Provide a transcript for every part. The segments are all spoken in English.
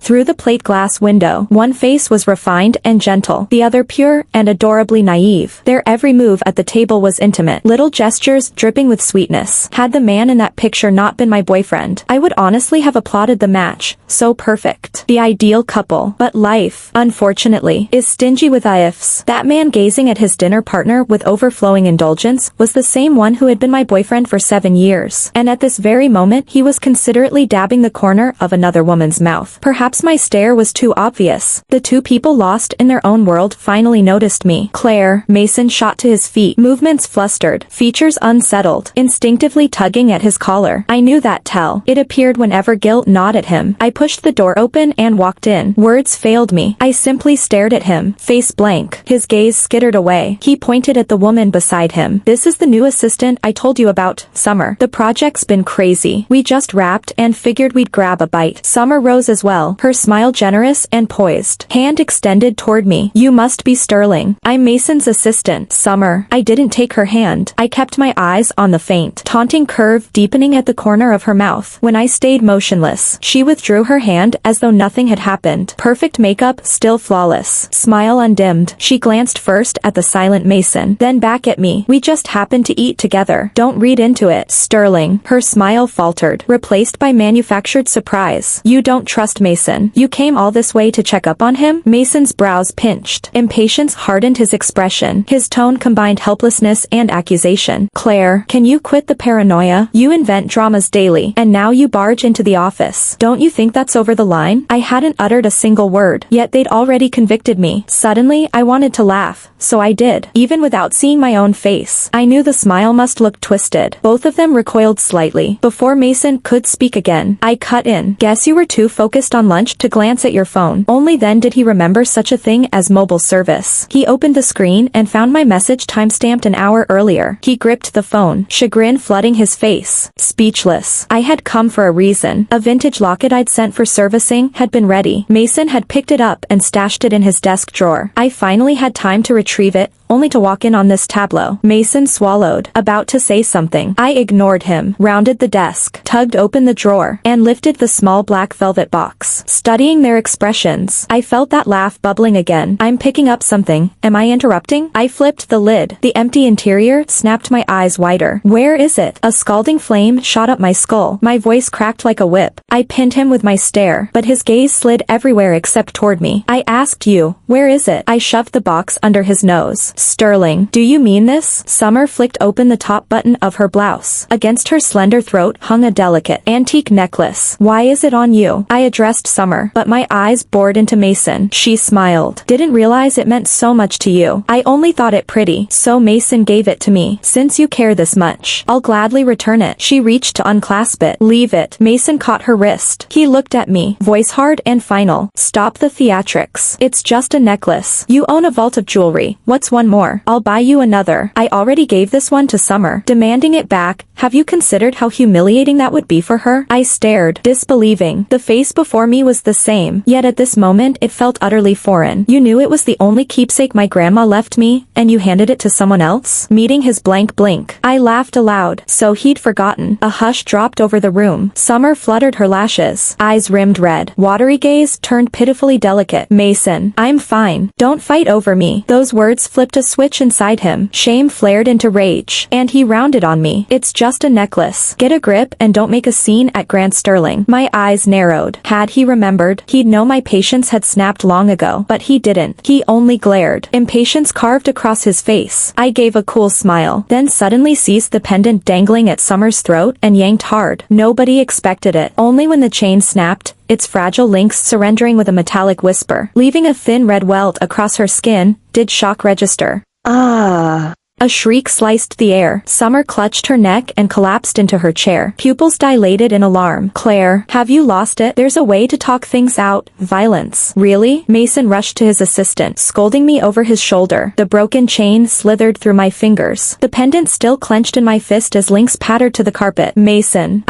Through the plate glass window, one face was refined and gentle, the other pure and adorably naive. Their every move at the table was intimate, little gestures dripping with sweetness. Had the man in that picture not been my boyfriend, I would honestly have applauded the match. So perfect. The ideal couple. But life, unfortunately, is stingy with ifs. That man gazing at his dinner partner with overflowing indulgence was the same one who had been my boyfriend for 7 years. And at this very moment he was considerately dabbing the corner of another woman's mouth. Perhaps my stare was too obvious. The two people lost in their own world finally noticed me. Claire. Mason shot to his feet, movements flustered, features unsettled, instinctively tugging at his collar. I knew that tell. It appeared whenever guilt gnawed at him. I pushed the door open and walked in. Words failed me. I simply stared at him, face blank. His gaze skittered away. He pointed at the woman beside him. This is the new assistant I told you about, Summer. The project's been crazy. We just wrapped and figured we'd grab a bite. Summer rose as well, her smile generous and poised. Hand extended toward me. You must be Sterling. I'm Mason's assistant, Summer. I didn't take her hand. I kept my eyes on the faint, taunting curve deepening at the corner of her mouth. When I stayed motionless, she withdrew her hand as though nothing had happened. Perfect makeup, still flawless. Smile undimmed. She glanced first at the silent Mason, then back at me. We just happened to eat together. Don't read into it, Sterling. Her smile faltered, replaced by manufactured surprise. You don't trust Mason. You came all this way to check up on him? Mason's brows pinched. Impatience hardened his expression. His tone combined helplessness and accusation. Claire, can you quit the paranoia? You invent dramas daily, and now you barge into the office. Don't you think that's over the line? I hadn't uttered a single word, yet they'd already convicted me. Suddenly, I wanted to laugh, so I did, even without seeing my own face. I knew the smile must look twisted. Both of them recoiled slightly. Before Mason could speak again, I cut in. Guess you were too focused on lunch to glance at your phone. Only then did he remember such a thing as mobile service. He opened the screen and found my message timestamped an hour earlier. He gripped the phone, chagrin flooding his face. Speechless. I had come for a reason. A vintage locket I'd sent for servicing had been ready. Mason had picked it up and stashed it in his desk drawer. I finally had time to retrieve it, only to walk in on this tableau. Mason swallowed, about to say something. I ignored him, rounded the desk, tugged open the drawer, and lifted the small black velvet box. Studying their expressions, I felt that laugh bubbling again. I'm picking up something. Am I interrupting? I flipped the lid. The empty interior snapped my eyes wider. Where is it? A scalding flame shot up my skull. My voice cracked like a whip. I pinned him with my stare, but his gaze slid everywhere except toward me. I asked you, where is it? I shoved the box under his nose. Sterling, do you mean this? Summer flicked open the top button of her blouse. Against her slender throat hung a delicate, antique necklace. Why is it on you? I addressed Summer, but my eyes bored into Mason. She smiled. Didn't realize it meant so much to you. I only thought it pretty, so Mason gave it to me. Since you care this much, I'll gladly return it. She reached to unclasp it. Leave it. Mason caught her wrist. He looked at me, voice hard and final. Stop the theatrics. It's just a necklace. You own a vault of jewelry. What's one more? I'll buy you another. I already gave this one to Summer. Demanding it back, have you considered how humiliating that would be for her? I stared, disbelieving. The face before me was the same, yet at this moment it felt utterly foreign. You knew it was the only keepsake my grandma left me, and you handed it to someone else? Meeting his blank blink, I laughed aloud. So he'd forgotten. A hush dropped over the room. Summer fluttered her lashes. Eyes rimmed red. Watery gaze turned pitifully delicate. Mason, I'm fine. Don't fight over me. Those words flipped a switch inside him. Shame flared into rage, and he rounded on me. It's just a necklace. Get a grip and don't make a scene at Grand Sterling. My eyes narrowed. Had he remembered, he'd know my patience had snapped long ago, but he didn't. He only glared. Impatience carved across his face. I gave a cool smile, then suddenly seized the pendant dangling at Summer's throat and yanked hard. Nobody expected it. Only when the chain snapped, its fragile links surrendering with a metallic whisper, leaving a thin red welt across her skin, did shock register. Ah! A shriek sliced the air. Summer clutched her neck and collapsed into her chair. Pupils dilated in alarm. Claire, have you lost it? There's a way to talk things out. Violence. Really? Mason rushed to his assistant, scolding me over his shoulder. The broken chain slithered through my fingers. The pendant still clenched in my fist as links pattered to the carpet. Mason.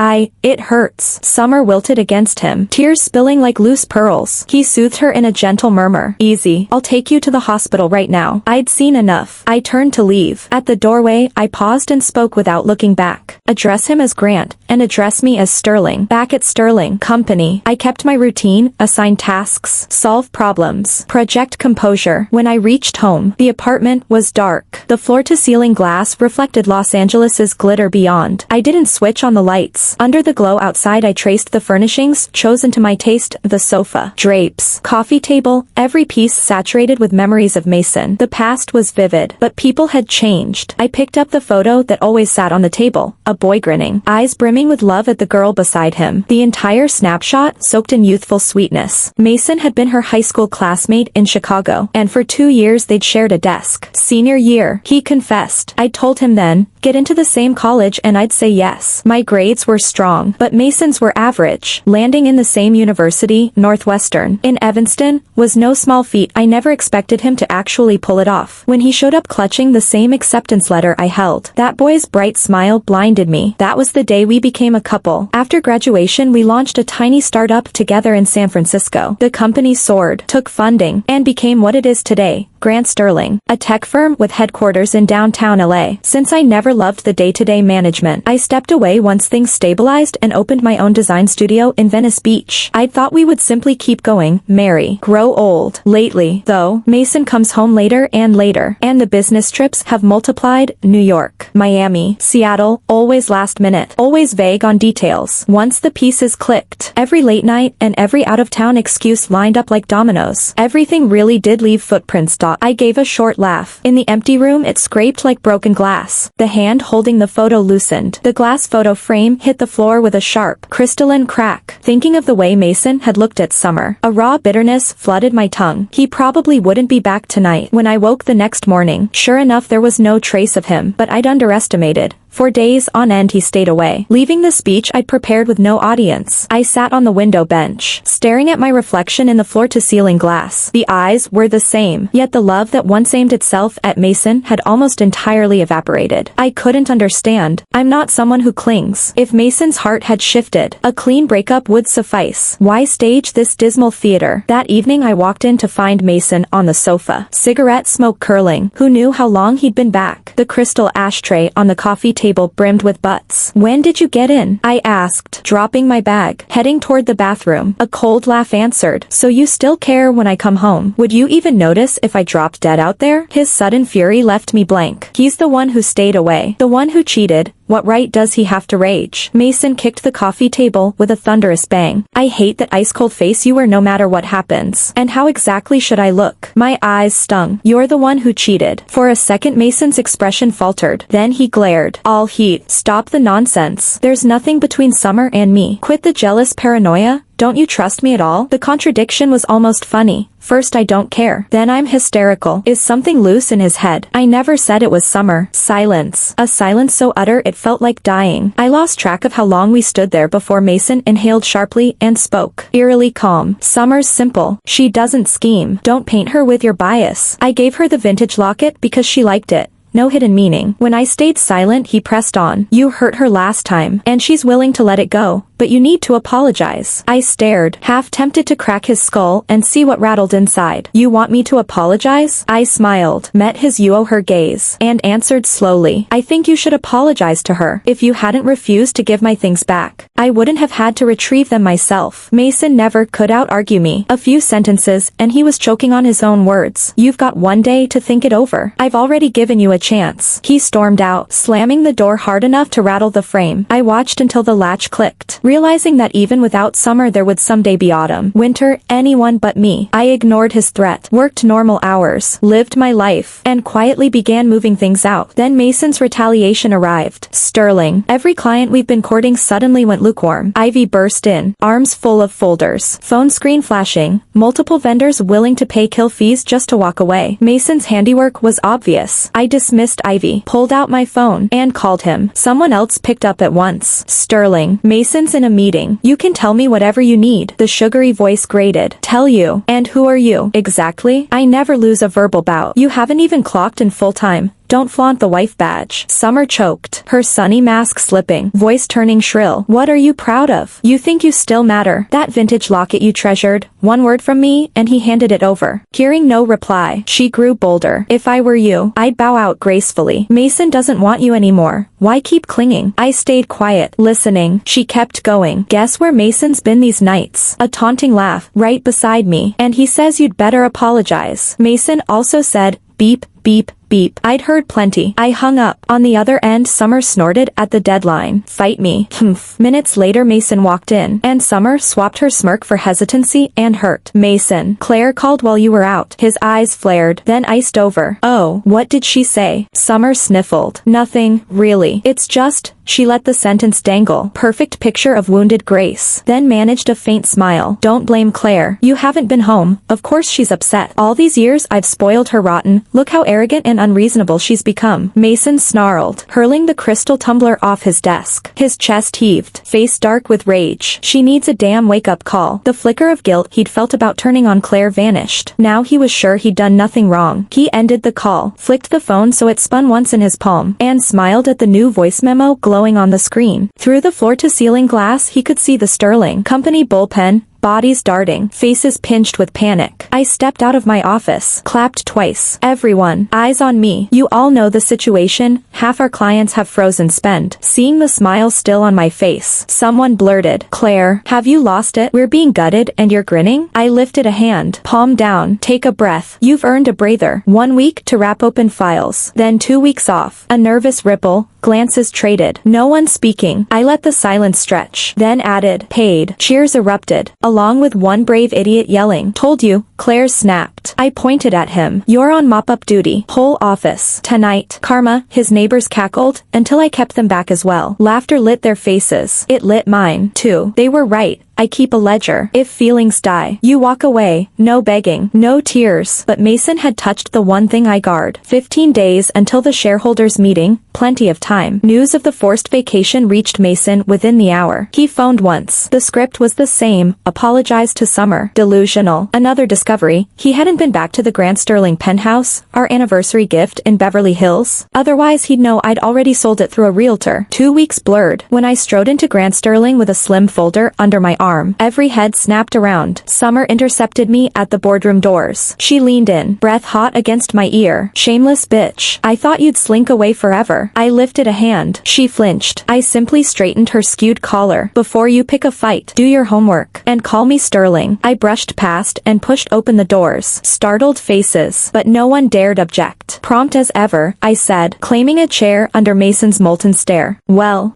It hurts. Summer wilted against him, tears spilling like loose pearls. He soothed her in a gentle murmur. Easy. I'll take you to the hospital right now. I'd seen enough. I turned to leave. leave. At the doorway, I paused and spoke without looking back. Address him as Grant, and address me as Sterling. Back at Sterling Company, I kept my routine, assigned tasks, solve problems, project composure. When I reached home, the apartment was dark. The floor-to-ceiling glass reflected Los Angeles's glitter beyond. I didn't switch on the lights. Under the glow outside, I traced the furnishings, chosen to my taste: the sofa, drapes, coffee table, every piece saturated with memories of Mason. The past was vivid, but people had changed. I picked up the photo that always sat on the table, a boy grinning, eyes brimming with love at the girl beside him. The entire snapshot soaked in youthful sweetness. Mason had been her high school classmate in Chicago, and for 2 years they'd shared a desk. Senior year, he confessed. I told him then, get into the same college and I'd say yes. My grades were strong, but Mason's were average. Landing in the same university, Northwestern, in Evanston, was no small feat. I never expected him to actually pull it off. When he showed up clutching the same acceptance letter I held, that boy's bright smile blinded me. That was the day we became a couple. After graduation, we launched a tiny startup together in San Francisco. The company soared, took funding, and became what it is today. Grant Sterling, a tech firm with headquarters in downtown LA. Since I never loved the day-to-day management, I stepped away once things stabilized and opened my own design studio in Venice Beach. I'd thought we would simply keep going, marry, grow old. Lately, though, Mason comes home later, and the business trips have multiplied. New York, Miami, Seattle, always last minute, always vague on details. Once the pieces clicked, every late night and every out-of-town excuse lined up like dominoes. Everything really did leave footprints. I gave a short laugh. In the empty room, it scraped like broken glass. The hand holding the photo loosened. The glass photo frame hit the floor with a sharp, crystalline crack. Thinking of the way Mason had looked at Summer, a raw bitterness flooded my tongue. He probably wouldn't be back tonight. When I woke the next morning, sure enough there was no trace of him, but I'd underestimated. For days on end he stayed away. Leaving the speech I'd prepared with no audience, I sat on the window bench, staring at my reflection in the floor-to-ceiling glass. The eyes were the same, yet the love that once aimed itself at Mason had almost entirely evaporated. I couldn't understand. I'm not someone who clings. If Mason's heart had shifted, a clean breakup would suffice. Why stage this dismal theater? That evening I walked in to find Mason on the sofa, cigarette smoke curling. Who knew how long he'd been back? The crystal ashtray on the coffee table brimmed with butts. When did you get in? I asked, dropping my bag, heading toward the bathroom. A cold laugh answered. So you still care when I come home? Would you even notice if I dropped dead out there? His sudden fury left me blank. He's the one who stayed away. The one who cheated. What right does he have to rage? Mason kicked the coffee table with a thunderous bang. I hate that ice-cold face you wear no matter what happens. And how exactly should I look? My eyes stung. You're the one who cheated. For a second Mason's expression faltered. Then he glared. All heat. Stop the nonsense. There's nothing between Summer and me. Quit the jealous paranoia. Don't you trust me at all? The contradiction was almost funny. First I don't care, then I'm hysterical. Is something loose in his head? I never said it was Summer. Silence. A silence so utter it felt like dying. I lost track of how long we stood there before Mason inhaled sharply and spoke. Eerily calm. Summer's simple. She doesn't scheme. Don't paint her with your bias. I gave her the vintage locket because she liked it. No hidden meaning. When I stayed silent, he pressed on. You hurt her last time, and she's willing to let it go. But you need to apologize. I stared, half tempted to crack his skull and see what rattled inside. You want me to apologize? I smiled, met his you owe her gaze, and answered slowly. I think you should apologize to her. If you hadn't refused to give my things back, I wouldn't have had to retrieve them myself. Mason never could out-argue me. A few sentences, and he was choking on his own words. You've got one day to think it over. I've already given you a chance. He stormed out, slamming the door hard enough to rattle the frame. I watched until the latch clicked. Realizing that even without summer there would someday be autumn, winter, anyone but me, I ignored his threat, worked normal hours, lived my life, and quietly began moving things out. Then Mason's retaliation arrived. Sterling. Every client we've been courting suddenly went lukewarm. Ivy burst in, arms full of folders, phone screen flashing, multiple vendors willing to pay kill fees just to walk away. Mason's handiwork was obvious. I dismissed Ivy, pulled out my phone, and called him. Someone else picked up at once. Sterling. Mason's in a meeting. You can tell me whatever you need. The sugary voice grated. Tell you. And who are you? Exactly? I never lose a verbal bout. You haven't even clocked in full time. Don't flaunt the wife badge. Summer choked, her sunny mask slipping, voice turning shrill. What are you proud of? You think you still matter? That vintage locket you treasured. One word from me, and he handed it over. Hearing no reply, she grew bolder. If I were you, I'd bow out gracefully. Mason doesn't want you anymore. Why keep clinging? I stayed quiet, listening. She kept going. Guess where Mason's been these nights? A taunting laugh, right beside me. And he says you'd better apologize. Mason also said, beep, beep, beep. I'd heard plenty. I hung up. On the other end, Summer snorted at the deadline. Fight me. Humph. Minutes later, Mason walked in, and Summer swapped her smirk for hesitancy and hurt. Mason, Claire called while you were out. His eyes flared, then iced over. Oh, what did she say? Summer sniffled. Nothing, really. It's just, she let the sentence dangle. Perfect picture of wounded grace. Then managed a faint smile. Don't blame Claire. You haven't been home. Of course she's upset. All these years I've spoiled her rotten. Look how arrogant and unreasonable she's become. Mason snarled, hurling the crystal tumbler off his desk. His chest heaved, face dark with rage. She needs a damn wake-up call. The flicker of guilt he'd felt about turning on Claire vanished. Now he was sure he'd done nothing wrong. He ended the call, flicked the phone so it spun once in his palm, and smiled at the new voice memo glowing on the screen. Through the floor-to-ceiling glass he could see the Sterling Company bullpen, bodies darting, faces pinched with panic. I stepped out of my office, clapped twice. Everyone, eyes on me. You all know the situation. Half our clients have frozen spend. Seeing the smile still on my face, someone blurted, Claire, have you lost it? We're being gutted and you're grinning? I lifted a hand, palm down. Take a breath. You've earned a breather. 1 week to wrap open files. Then 2 weeks off. A nervous ripple. Glances traded. No one speaking. I let the silence stretch. Then added, paid. Cheers erupted, along with one brave idiot yelling, told you. Claire snapped. I pointed at him. You're on mop-up duty. Whole office. Tonight. Karma. His neighbors cackled, until I kept them back as well. Laughter lit their faces. It lit mine, too. They were right. I keep a ledger. If feelings die, you walk away. No begging, no tears. But Mason had touched the one thing I guard. 15 days until the shareholders' meeting, plenty of time. News of the forced vacation reached Mason within the hour. He phoned once. The script was the same. Apologized to Summer. Delusional. Another discovery. He hadn't been back to the Grand Sterling penthouse, our anniversary gift in Beverly Hills. Otherwise he'd know I'd already sold it through a realtor. 2 weeks blurred. When I strode into Grand Sterling with a slim folder under my arm, every head snapped around. Summer intercepted me at the boardroom doors. She leaned in, breath hot against my ear. Shameless bitch. I thought you'd slink away forever. I lifted a hand. She flinched. I simply straightened her skewed collar. Before you pick a fight, do your homework. And call me Sterling. I brushed past and pushed open the doors. Startled faces. But no one dared object. Prompt as ever, I said, claiming a chair under Mason's molten stare. Well,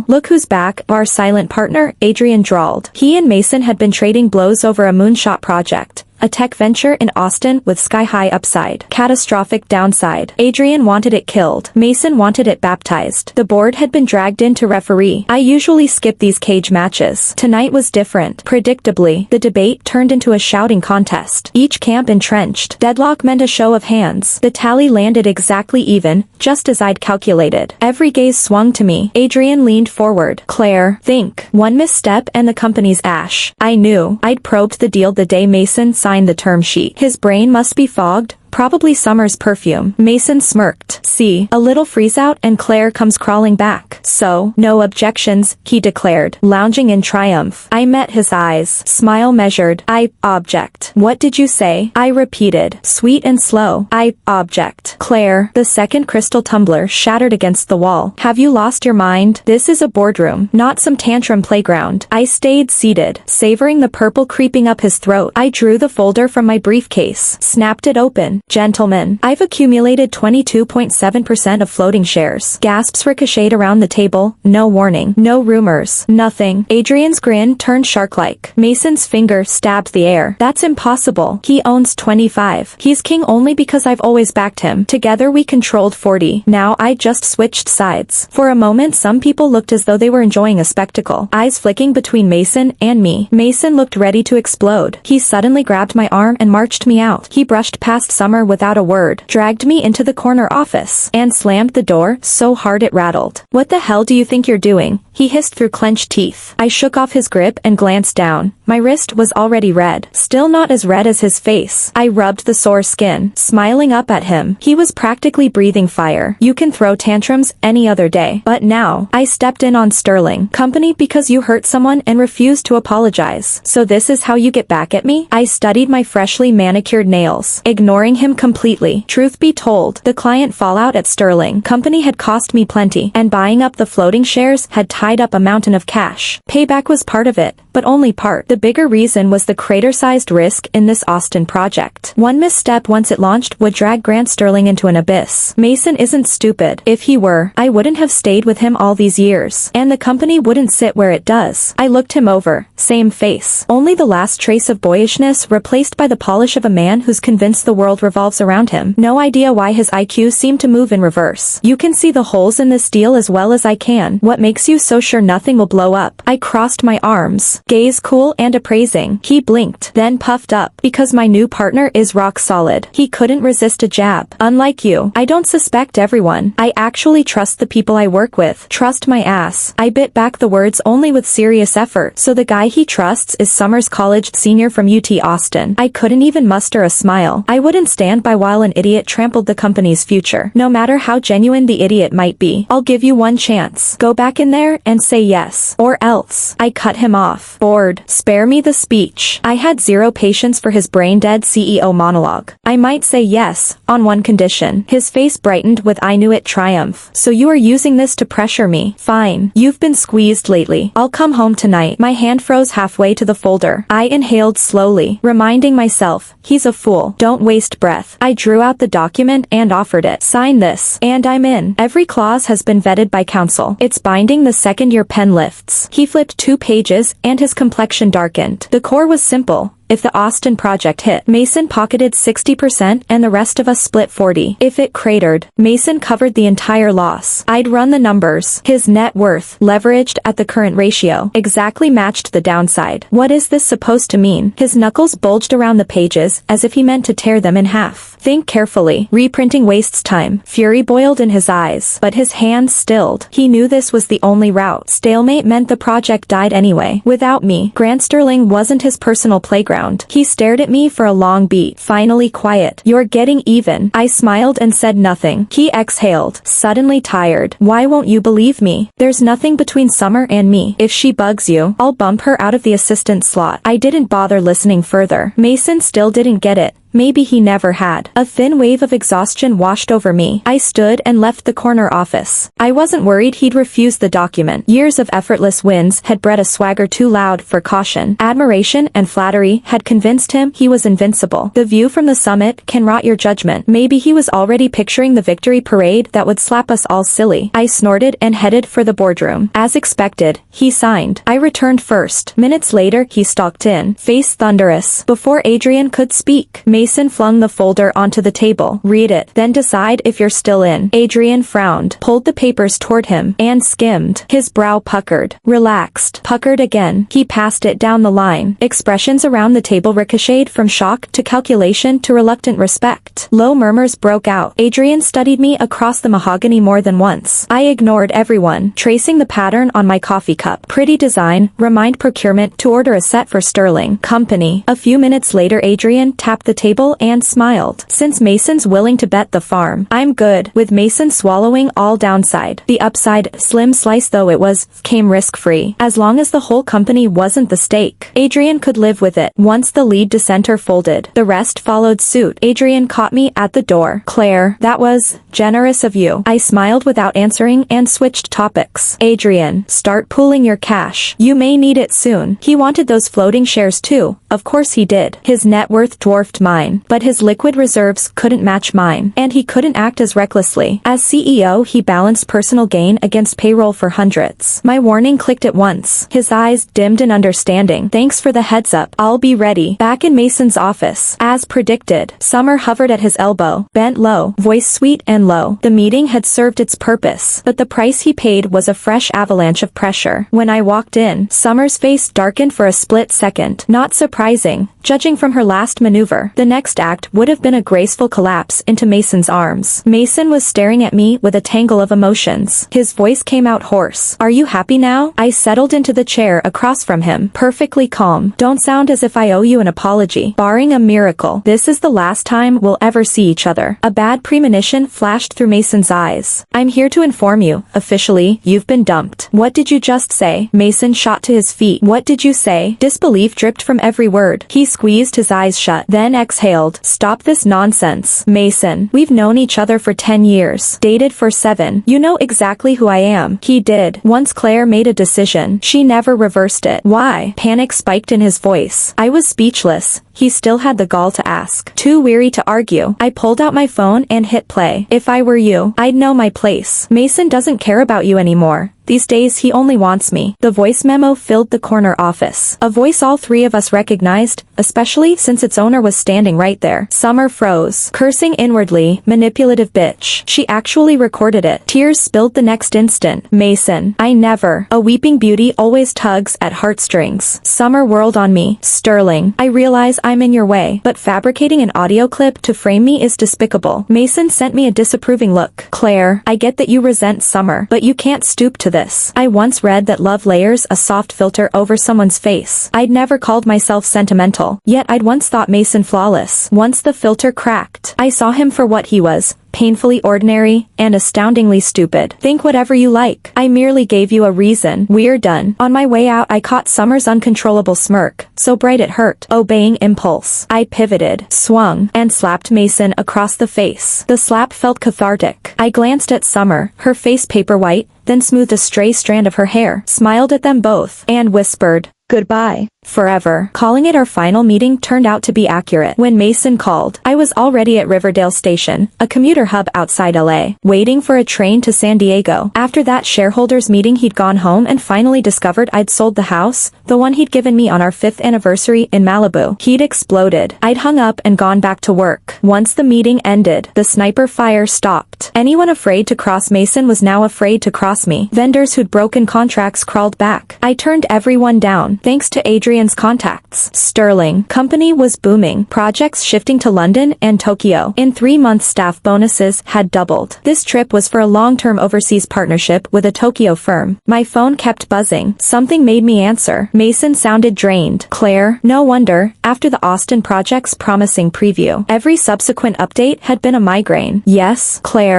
look who's back. Our silent partner, Adrian drawled. He and Mason had been trading blows over a moonshot project. A tech venture in Austin with sky-high upside. Catastrophic downside. Adrian wanted it killed. Mason wanted it baptized. The board had been dragged in to referee. I usually skip these cage matches. Tonight was different. Predictably, the debate turned into a shouting contest. Each camp entrenched. Deadlock meant a show of hands. The tally landed exactly even, just as I'd calculated. Every gaze swung to me. Adrian leaned forward. Claire, think. One misstep and the company's ash. I knew. I'd probed the deal the day Mason signed the term sheet. His brain must be fogged. Probably Summer's perfume. Mason smirked. See, a little freeze out and Claire comes crawling back. So, no objections, he declared, lounging in triumph. I met his eyes. Smile measured. I object. What did you say? I repeated, sweet and slow. I object. Claire, the second crystal tumbler shattered against the wall. Have you lost your mind? This is a boardroom, not some tantrum playground. I stayed seated, savoring the purple creeping up his throat. I drew the folder from my briefcase, snapped it open. Gentlemen, I've accumulated 22.7% of floating shares. Gasps ricocheted around the table. No warning. No rumors. Nothing. Adrian's grin turned shark-like. Mason's finger stabbed the air. That's impossible. He owns 25. He's king only because I've always backed him. Together we controlled 40. Now I just switched sides. For a moment some people looked as though they were enjoying a spectacle. Eyes flicking between Mason and me. Mason looked ready to explode. He suddenly grabbed my arm and marched me out. He brushed past Summer without a word, dragged me into the corner office, and slammed the door so hard it rattled. What the hell do you think you're doing? he hissed through clenched teeth. I shook off his grip and glanced down. My wrist was already red. Still not as red as his face. I rubbed the sore skin, smiling up at him. He was practically breathing fire. You can throw tantrums any other day. But now, I stepped in on Sterling Company because you hurt someone and refused to apologize. So this is how you get back at me? I studied my freshly manicured nails, ignoring him completely. Truth be told, the client fallout at Sterling Company had cost me plenty, and buying up the floating shares had tied up a mountain of cash. Payback was part of it, but only part. The bigger reason was the crater-sized risk in this Austin project. One misstep once it launched would drag Grant Sterling into an abyss. Mason isn't stupid. If he were, I wouldn't have stayed with him all these years, and the company wouldn't sit where it does. I looked him over. Same face. Only the last trace of boyishness replaced by the polish of a man who's convinced the world revolves around him. No idea why his IQ seemed to move in reverse. You can see the holes in this deal as well as I can. What makes you so sure nothing will blow up? I crossed my arms, gaze cool and appraising. He blinked, then puffed up. Because my new partner is rock solid. He couldn't resist a jab. Unlike you, I don't suspect everyone. I actually trust the people I work with. Trust my ass. I bit back the words only with serious effort. So the guy he trusts is Summers College senior from UT Austin. I couldn't even muster a smile. I wouldn't stand by while an idiot trampled the company's future. No matter how genuine the idiot might be, I'll give you one chance. Go back in there and say yes. Or else. I cut him off. Bored. Spare me the speech. I had zero patience for his brain-dead CEO monologue. I might say yes, on one condition. His face brightened with I knew it triumph. So you are using this to pressure me. Fine. You've been squeezed lately. I'll come home tonight. My hand froze halfway to the folder. I inhaled slowly, reminding myself, he's a fool. Don't waste breath. I drew out the document and offered it. Sign this. And I'm in. Every clause has been vetted by counsel. It's binding the second your pen lifts. He flipped 2 pages and his complexion darkened. The core was simple. If the Austin project hit, Mason pocketed 60% and the rest of us split 40. If it cratered, Mason covered the entire loss. I'd run the numbers. His net worth, leveraged at the current ratio, exactly matched the downside. What is this supposed to mean? His knuckles bulged around the pages as if he meant to tear them in half. Think carefully. Reprinting wastes time. Fury boiled in his eyes, but his hands stilled. He knew this was the only route. Stalemate meant the project died anyway. Without me, Grant Sterling wasn't his personal playground. He stared at me for a long beat. Finally quiet. You're getting even. I smiled and said nothing. He exhaled, suddenly tired. Why won't you believe me? There's nothing between Summer and me. If she bugs you, I'll bump her out of the assistant slot. I didn't bother listening further. Mason still didn't get it. Maybe he never had. A thin wave of exhaustion washed over me. I stood and left the corner office. I wasn't worried he'd refuse the document. Years of effortless wins had bred a swagger too loud for caution. Admiration and flattery had convinced him he was invincible. The view from the summit can rot your judgment. Maybe he was already picturing the victory parade that would slap us all silly. I snorted and headed for the boardroom. As expected, he signed. I returned first. Minutes later, he stalked in, face thunderous. Before Adrian could speak, Mason flung the folder onto the table. Read it, then decide if you're still in. Adrian frowned, pulled the papers toward him, and skimmed. His brow puckered, relaxed, puckered again. He passed it down the line. Expressions around the table ricocheted from shock to calculation to reluctant respect. Low murmurs broke out. Adrian studied me across the mahogany more than once. I ignored everyone, tracing the pattern on my coffee cup. Pretty design. Remind procurement to order a set for Sterling Company. A few minutes later Adrian tapped the table and smiled. Since Mason's willing to bet the farm, I'm good. With Mason swallowing all downside. The upside, slim slice though it was, came risk-free. As long as the whole company wasn't the stake, Adrian could live with it. Once the lead dissenter folded, the rest followed suit. Adrian caught me at the door. Claire, that was generous of you. I smiled without answering and switched topics. Adrian, start pooling your cash. You may need it soon. He wanted those floating shares too. Of course he did. His net worth dwarfed mine. But his liquid reserves couldn't match mine, and he couldn't act as recklessly. As CEO, he balanced personal gain against payroll for hundreds. My warning clicked at once. His eyes dimmed in understanding. Thanks for the heads up. I'll be ready. Back in Mason's office. As predicted, Summer hovered at his elbow, bent low, voice sweet and low. The meeting had served its purpose, but the price he paid was a fresh avalanche of pressure. When I walked in, Summer's face darkened for a split second. Not surprising, judging from her last maneuver. The next act would have been a graceful collapse into Mason's arms. Mason was staring at me with a tangle of emotions. His voice came out hoarse. "Are you happy now?" I settled into the chair across from him, perfectly calm. "Don't sound as if I owe you an apology. Barring a miracle, this is the last time we'll ever see each other." A bad premonition flashed through Mason's eyes. "I'm here to inform you, officially, you've been dumped." "What did you just say?" Mason shot to his feet. "What did you say?" Disbelief dripped from every word. He squeezed his eyes shut, then exhaled. "Stop this nonsense. Mason, we've known each other for 10 years. Dated for 7. You know exactly who I am." He did. Once Claire made a decision, she never reversed it. "Why?" Panic spiked in his voice. I was speechless. He still had the gall to ask. Too weary to argue, I pulled out my phone and hit play. "If I were you, I'd know my place. Mason doesn't care about you anymore. These days he only wants me." The voice memo filled the corner office. A voice all three of us recognized, especially since its owner was standing right there. Summer froze, cursing inwardly. "Manipulative bitch." She actually recorded it. Tears spilled the next instant. "Mason, I never." A weeping beauty always tugs at heartstrings. Summer whirled on me. "Sterling, I realize I'm in your way, but fabricating an audio clip to frame me is despicable." Mason sent me a disapproving look. "Claire, I get that you resent Summer, but you can't stoop to this. I once read that love layers a soft filter over someone's face. I'd never called myself sentimental, yet I'd once thought Mason flawless. Once the filter cracked, I saw him for what he was. Painfully ordinary, and astoundingly stupid. Think whatever you like. I merely gave you a reason. We're done." On my way out I caught Summer's uncontrollable smirk, so bright it hurt. Obeying impulse, I pivoted, swung, and slapped Mason across the face. The slap felt cathartic. I glanced at Summer, her face paper white, then smoothed a stray strand of her hair, smiled at them both, and whispered, "Goodbye. Forever." Calling it our final meeting turned out to be accurate. When Mason called, I was already at Riverdale Station, a commuter hub outside LA, waiting for a train to San Diego. After that shareholders meeting he'd gone home and finally discovered I'd sold the house, the one he'd given me on our 5th anniversary in Malibu. He'd exploded. I'd hung up and gone back to work. Once the meeting ended, the sniper fire stopped. Anyone afraid to cross Mason was now afraid to cross me. Vendors who'd broken contracts crawled back. I turned everyone down, thanks to Adrian's contacts. Sterling company was booming. Projects shifting to London and Tokyo. In 3 months staff bonuses had doubled. This trip was for a long-term overseas partnership with a Tokyo firm. My phone kept buzzing. Something made me answer. Mason sounded drained. "Claire, no wonder, after the Austin project's promising preview. Every subsequent update had been a migraine." "Yes, Claire,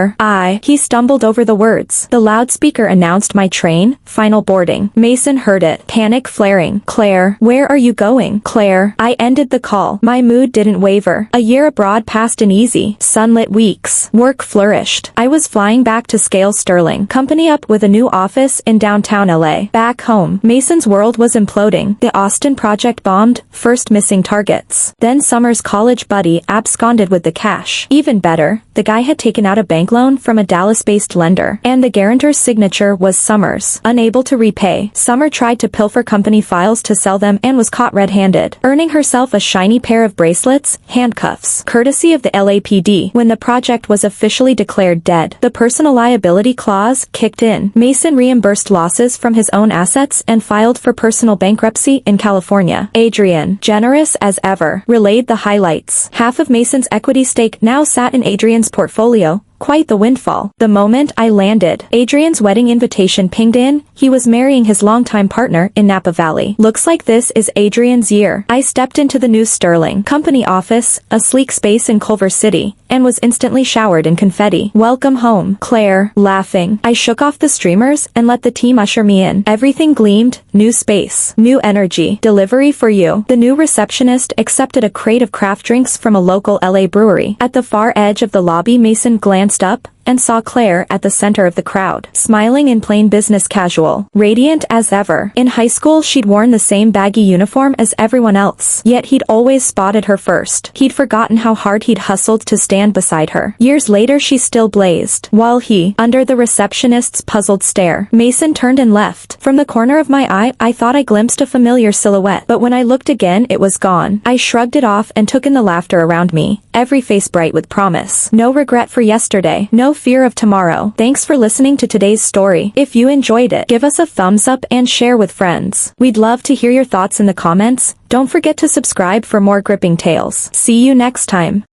He stumbled over the words. The loudspeaker announced my train, final boarding. Mason heard it, panic flaring. "Claire, where are you going?" "Claire." I ended the call. My mood didn't waver. A year abroad passed in easy, sunlit weeks. Work flourished. I was flying back to scale Sterling company up with a new office in downtown LA. Back home, Mason's world was imploding. The Austin project bombed, first missing targets. Then Summer's college buddy absconded with the cash. Even better, the guy had taken out a bank loan from a Dallas-based lender, and the guarantor's signature was Summer's. Unable to repay, Summer tried to pilfer company files to sell them and was caught red-handed, earning herself a shiny pair of bracelets, handcuffs, courtesy of the LAPD. When the project was officially declared dead, the personal liability clause kicked in. Mason reimbursed losses from his own assets and filed for personal bankruptcy in California. Adrian, generous as ever, relayed the highlights. Half of Mason's equity stake now sat in Adrian's portfolio. Quite the windfall. The moment I landed, Adrian's wedding invitation pinged in. He was marrying his longtime partner in Napa Valley. Looks like this is Adrian's year. I stepped into the new Sterling company office, a sleek space in Culver City, and was instantly showered in confetti. "Welcome home, Claire." Laughing, I shook off the streamers and let the team usher me in. Everything gleamed, new space, new energy. "Delivery for you." The new receptionist accepted a crate of craft drinks from a local LA brewery. At the far edge of the lobby, Mason glanced up and saw Claire at the center of the crowd, smiling in plain business casual, radiant as ever. In high school she'd worn the same baggy uniform as everyone else, yet he'd always spotted her first. He'd forgotten how hard he'd hustled to stand beside her. Years later she still blazed, while he, under the receptionist's puzzled stare. Mason turned and left. From the corner of my eye I thought I glimpsed a familiar silhouette, but when I looked again it was gone. I shrugged it off and took in the laughter around me, every face bright with promise. No regret for yesterday, no no fear of tomorrow. Thanks for listening to today's story. If you enjoyed it, give us a thumbs up and share with friends. We'd love to hear your thoughts in the comments. Don't forget to subscribe for more gripping tales. See you next time.